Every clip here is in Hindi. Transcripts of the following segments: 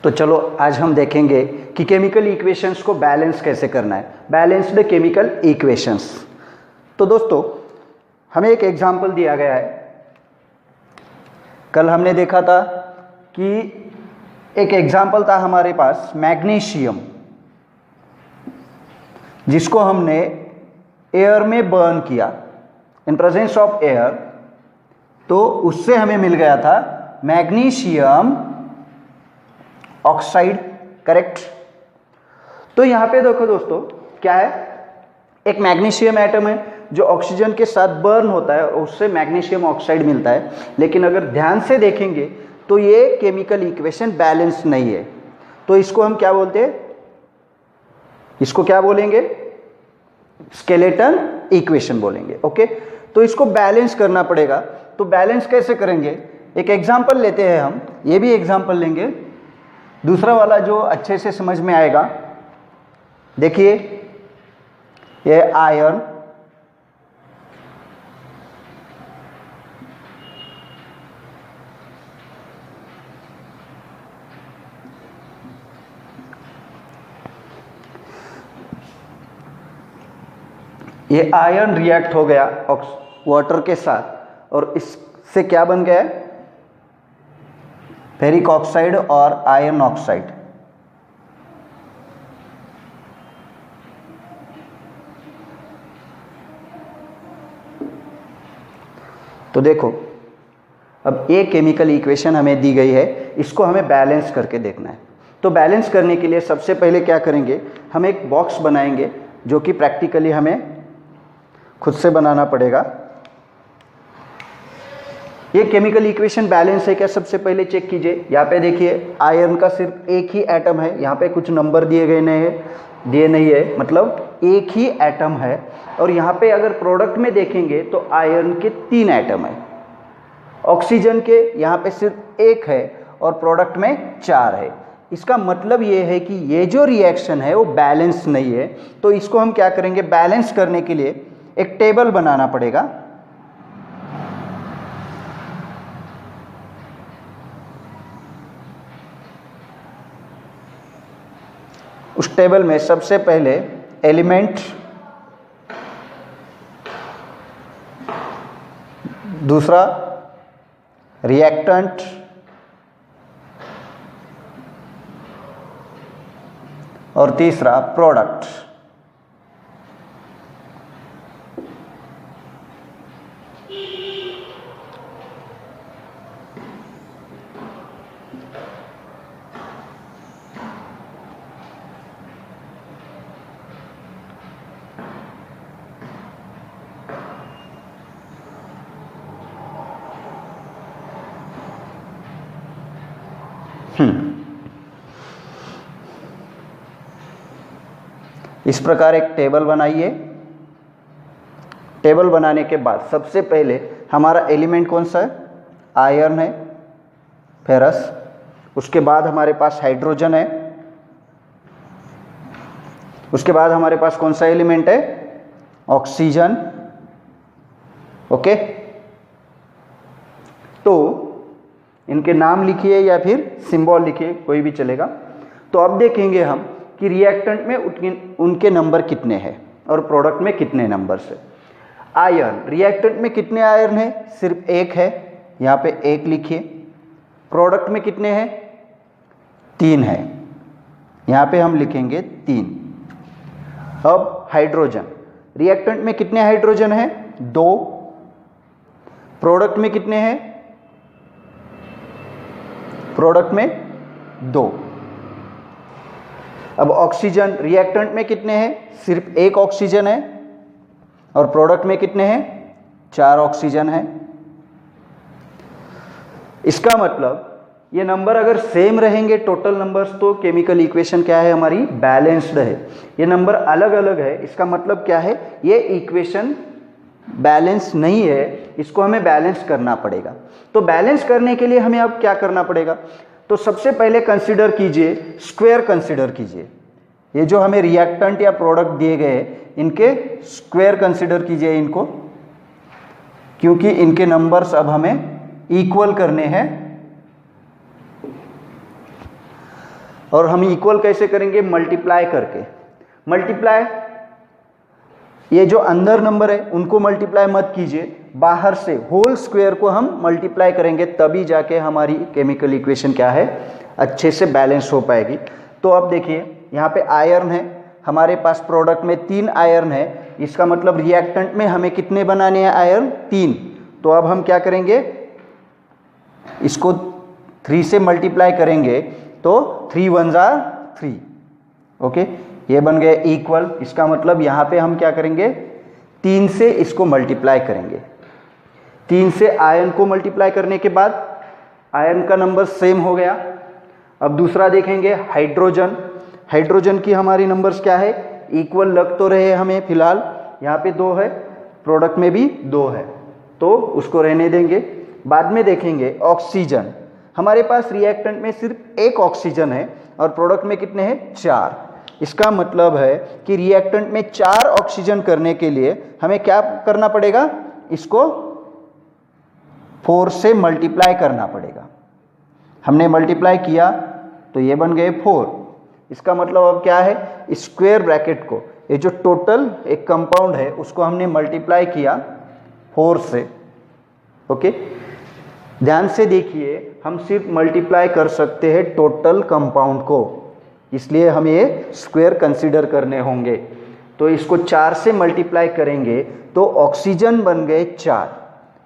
तो चलो आज हम देखेंगे कि केमिकल इक्वेशंस को बैलेंस कैसे करना है, बैलेंस्ड केमिकल इक्वेशंस। तो दोस्तों हमें एक एग्जाम्पल दिया गया है। कल हमने देखा था कि एक एग्जाम्पल था हमारे पास मैग्नीशियम, जिसको हमने एयर में बर्न किया इन प्रेजेंस ऑफ एयर, तो उससे हमें मिल गया था मैग्नीशियम ऑक्साइड, करेक्ट। तो यहां पे देखो दोस्तों क्या है, एक मैग्नीशियम एटम है जो ऑक्सीजन के साथ बर्न होता है और उससे मैग्नीशियम ऑक्साइड मिलता है। लेकिन अगर ध्यान से देखेंगे तो ये केमिकल इक्वेशन बैलेंस नहीं है। तो इसको हम क्या बोलते हैं, इसको क्या बोलेंगे, स्केलेटन इक्वेशन बोलेंगे। ओके, तो इसको बैलेंस करना पड़ेगा। तो बैलेंस कैसे करेंगे, एक एग्जांपल लेते हैं हम, ये भी एग्जांपल लेंगे, दूसरा वाला जो अच्छे से समझ में आएगा। देखिए ये आयरन, ये आयरन रिएक्ट हो गया वाटर के साथ और इससे क्या बन गया है, फेरिक ऑक्साइड और आयरन ऑक्साइड। तो देखो अब ये केमिकल इक्वेशन हमें दी गई है, इसको हमें बैलेंस करके देखना है। तो बैलेंस करने के लिए सबसे पहले क्या करेंगे, हम एक बॉक्स बनाएंगे जो कि प्रैक्टिकली हमें खुद से बनाना पड़ेगा। ये केमिकल इक्वेशन बैलेंस है क्या, सबसे पहले चेक कीजिए। यहाँ पे देखिए आयरन का सिर्फ एक ही एटम है, यहाँ पे कुछ नंबर दिए गए नहीं है, मतलब एक ही एटम है। और यहाँ पे अगर प्रोडक्ट में देखेंगे तो आयरन के 3 एटम है, ऑक्सीजन के यहाँ पे सिर्फ 1 है और प्रोडक्ट में 4 है। इसका मतलब ये है कि ये जो रिएक्शन है वो बैलेंस नहीं है। तो इसको हम क्या करेंगे, बैलेंस करने के लिए एक टेबल बनाना पड़ेगा। उस टेबल में सबसे पहले एलिमेंट, दूसरा रिएक्टेंट, और तीसरा प्रोडक्ट। इस प्रकार एक टेबल बनाइए। टेबल बनाने के बाद सबसे पहले हमारा एलिमेंट कौन सा है, आयरन है, फेरस। उसके बाद हमारे पास हाइड्रोजन है। उसके बाद हमारे पास कौन सा एलिमेंट है, ऑक्सीजन। ओके, तो इनके नाम लिखिए या फिर सिंबल लिखिए, कोई भी चलेगा। तो अब देखेंगे हम कि रिएक्टेंट में उनके नंबर कितने हैं और प्रोडक्ट में कितने नंबर्स है। आयरन, रिएक्टेंट में कितने आयरन है, सिर्फ 1 है, यहाँ पे 1 लिखिए। प्रोडक्ट में कितने हैं, 3 है, यहाँ पे हम लिखेंगे 3। अब हाइड्रोजन, रिएक्टेंट में कितने हाइड्रोजन है, 2। प्रोडक्ट में कितने हैं, प्रोडक्ट में 2। अब ऑक्सीजन, रिएक्टेंट में कितने हैं, सिर्फ 1 ऑक्सीजन है और प्रोडक्ट में कितने हैं, 4 ऑक्सीजन है। इसका मतलब ये नंबर अगर सेम रहेंगे टोटल नंबर्स, तो केमिकल इक्वेशन क्या है हमारी, बैलेंस्ड है। ये नंबर अलग अलग है, इसका मतलब क्या है, ये इक्वेशन बैलेंस नहीं है, इसको हमें बैलेंस करना पड़ेगा। तो बैलेंस करने के लिए हमें अब क्या करना पड़ेगा, तो सबसे पहले कंसीडर कीजिए, स्क्वायर कंसीडर कीजिए। ये जो हमें रिएक्टेंट या प्रोडक्ट दिए गए इनके स्क्वायर कंसीडर कीजिए इनको, क्योंकि इनके नंबर्स अब हमें इक्वल करने हैं। और हम इक्वल कैसे करेंगे? मल्टीप्लाई करके। मल्टीप्लाई, ये जो अंदर नंबर है उनको मल्टीप्लाई मत कीजिए, बाहर से होल स्क्वायर को हम मल्टीप्लाई करेंगे, तभी जाके हमारी केमिकल इक्वेशन क्या है, अच्छे से बैलेंस हो पाएगी। तो अब देखिए यहाँ पे आयरन है, हमारे पास प्रोडक्ट में 3 आयरन है, इसका मतलब रिएक्टेंट में हमें कितने बनाने हैं? आयरन 3। तो अब हम क्या करेंगे, इसको 3 से मल्टीप्लाई करेंगे तो 3 1 जार 3। ओके, ये बन गए इक्वल। इसका मतलब यहाँ पे हम क्या करेंगे, 3 से इसको मल्टीप्लाई करेंगे। 3 से आयरन को मल्टीप्लाई करने के बाद आयरन का नंबर सेम हो गया। अब दूसरा देखेंगे हाइड्रोजन। हाइड्रोजन की हमारी नंबर्स क्या है? इक्वल लग तो रहे हमें फिलहाल, यहाँ पे 2 है, प्रोडक्ट में भी 2 है, तो उसको रहने देंगे। बाद में देखेंगे ऑक्सीजन। हमारे पास रिएक्टेंट में सिर्फ 1 ऑक्सीजन है और प्रोडक्ट में कितने हैं? 4। इसका मतलब है कि रिएक्टेंट में 4 ऑक्सीजन करने के लिए हमें क्या करना पड़ेगा? इसको 4 से मल्टीप्लाई करना पड़ेगा। हमने मल्टीप्लाई किया तो ये बन गए 4। इसका मतलब अब क्या है, स्क्वायर ब्रैकेट को, ये जो टोटल एक कंपाउंड है उसको हमने मल्टीप्लाई किया 4 से। ओके, ध्यान से देखिए, हम सिर्फ मल्टीप्लाई कर सकते हैं टोटल कंपाउंड को, इसलिए हम ये स्क्वायर कंसीडर करने होंगे। तो इसको 4 से मल्टीप्लाई करेंगे तो ऑक्सीजन बन गए 4।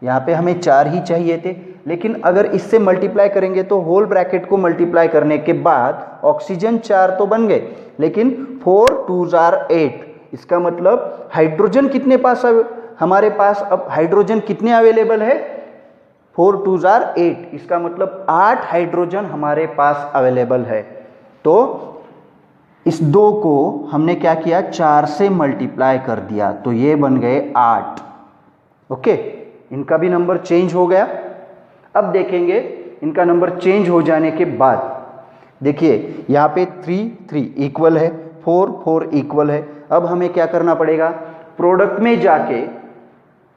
यहाँ पे हमें 4 ही चाहिए थे, लेकिन अगर इससे मल्टीप्लाई करेंगे तो होल ब्रैकेट को मल्टीप्लाई करने के बाद ऑक्सीजन 4 तो बन गए, लेकिन 4 2 जार 8। इसका मतलब हाइड्रोजन कितने पास हमारे पास अब हाइड्रोजन कितने अवेलेबल है? 4 2 जार 8। इसका मतलब 8 हाइड्रोजन हमारे पास अवेलेबल है। तो इस 2 को हमने क्या किया? 4 से मल्टीप्लाई कर दिया, तो ये बन गए 8। ओके, इनका भी नंबर चेंज हो गया। अब देखेंगे इनका नंबर चेंज हो जाने के बाद, देखिए यहाँ पे 3 3 इक्वल है, 4 4 इक्वल है। अब हमें क्या करना पड़ेगा? प्रोडक्ट में जाके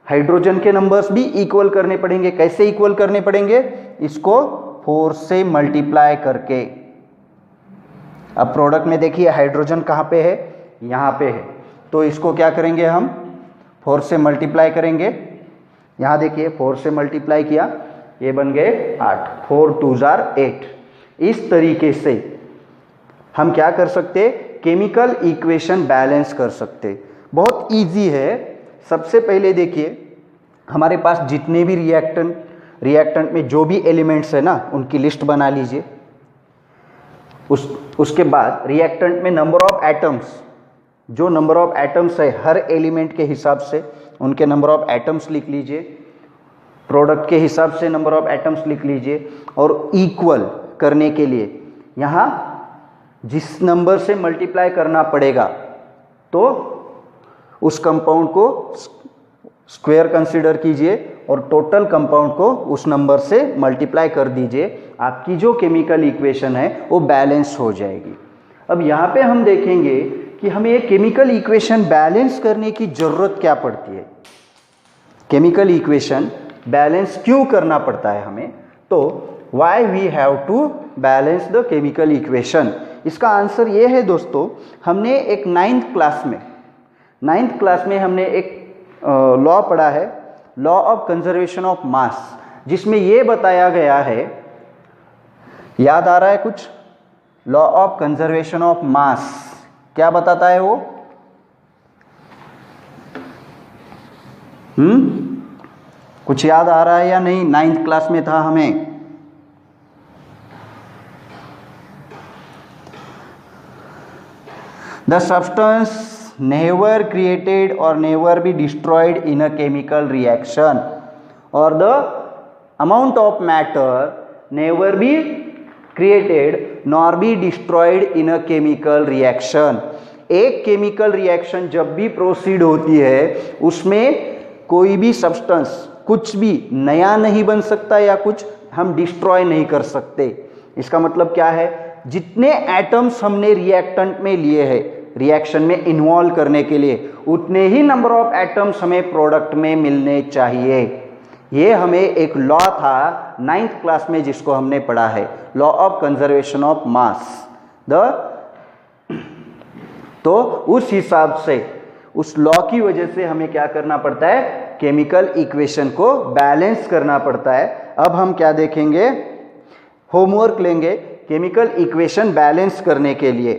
हाइड्रोजन के नंबर्स भी इक्वल करने पड़ेंगे। कैसे इक्वल करने पड़ेंगे? इसको 4 से मल्टीप्लाई करके। अब प्रोडक्ट में देखिए हाइड्रोजन कहाँ पे है? यहाँ पे है, तो इसको क्या करेंगे हम? 4 से मल्टीप्लाई करेंगे। यहाँ देखिए 4 से मल्टीप्लाई किया, ये बन गए 8। 4 2 जार 8। इस तरीके से हम क्या कर सकते? केमिकल इक्वेशन बैलेंस कर सकते। बहुत इजी है। सबसे पहले देखिए, हमारे पास जितने भी रिएक्टेंट में जो भी एलिमेंट्स है ना, उनकी लिस्ट बना लीजिए। उसके बाद रिएक्टेंट में नंबर ऑफ एटम्स, जो नंबर ऑफ एटम्स है हर एलिमेंट के हिसाब से उनके नंबर ऑफ एटम्स लिख लीजिए। प्रोडक्ट के हिसाब से नंबर ऑफ एटम्स लिख लीजिए। और इक्वल करने के लिए यहाँ जिस नंबर से मल्टीप्लाई करना पड़ेगा तो उस कंपाउंड को स्क्वायर कंसीडर कीजिए और टोटल कंपाउंड को उस नंबर से मल्टीप्लाई कर दीजिए। आपकी जो केमिकल इक्वेशन है वो बैलेंस हो जाएगी। अब यहाँ पे हम देखेंगे कि हमें ये केमिकल इक्वेशन बैलेंस करने की ज़रूरत क्या पड़ती है। केमिकल इक्वेशन बैलेंस क्यों करना पड़ता है हमें? तो why we have to balance the chemical equation. इसका आंसर ये है दोस्तों, हमने एक 9th क्लास में हमने एक लॉ पढ़ा है, law of conservation of mass, जिसमें ये बताया गया है, याद आ रहा है कुछ? Law of conservation of mass क्या बताता है वो? कुछ याद आ रहा है या नहीं? 9th क्लास में था हमें। The substance never created or never be destroyed in a chemical reaction, or the amount of matter never be created nor be destroyed in a chemical reaction। एक केमिकल रिएक्शन जब भी प्रोसीड होती है उसमें कोई भी सब्सटेंस, कुछ भी नया नहीं बन सकता या कुछ हम डिस्ट्रॉय नहीं कर सकते। इसका मतलब क्या है? जितने एटम्स हमने रिएक्टेंट में लिए हैं रिएक्शन में इन्वॉल्व करने के लिए, उतने ही नंबर ऑफ एटम्स हमें प्रोडक्ट में मिलने चाहिए। ये हमें एक लॉ था 9th क्लास में जिसको हमने पढ़ा है, law of conservation of mass. तो उस हिसाब से, उस लॉ की वजह से हमें क्या करना पड़ता है, केमिकल इक्वेशन को बैलेंस करना पड़ता है। अब हम क्या देखेंगे, होमवर्क लेंगे केमिकल इक्वेशन बैलेंस करने के लिए।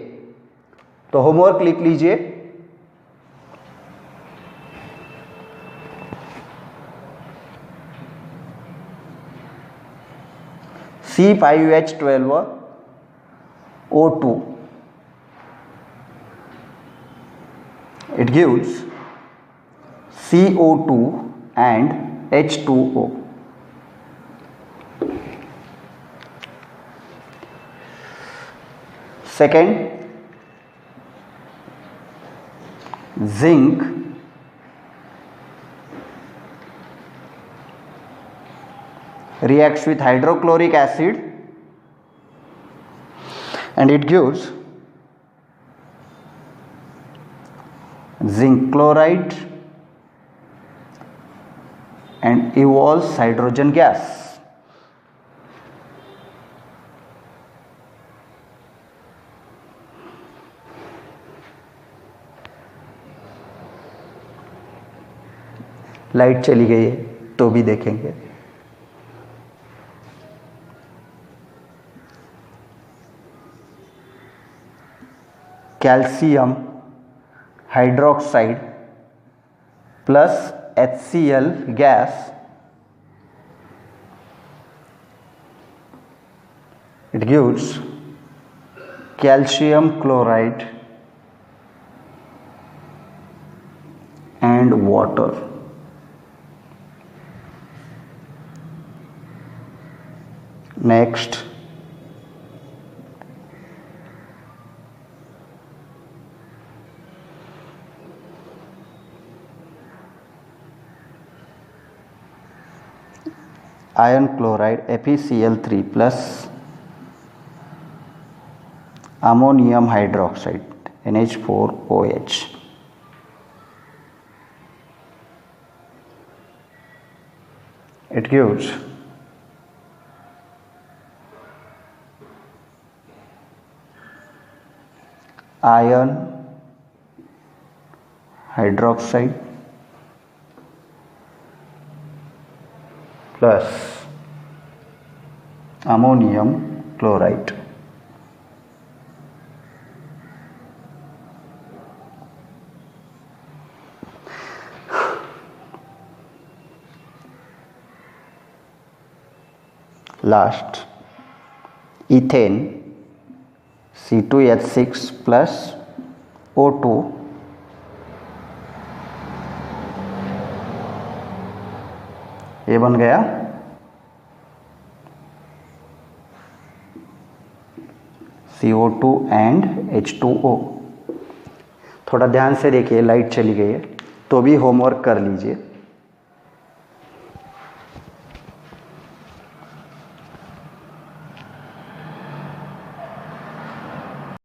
तो होमवर्क लिख लीजिए। C5H12O2, it gives CO2 and H2O. Second, zinc reacts with hydrochloric acid and it gives zinc chloride and evolves hydrogen gas. Light चली गई है तो भी देखेंगे। Calcium hydroxide plus HCl gas, it gives calcium chloride and water. Next, iron chloride FeCl3 plus ammonium hydroxide NH4OH. It gives iron hydroxide plus ammonium chloride. Last, ethane C2H6 plus O2 ये बन गया CO2 एंड H2O। थोड़ा ध्यान से देखिए, लाइट चली गई है तो भी होमवर्क कर लीजिए।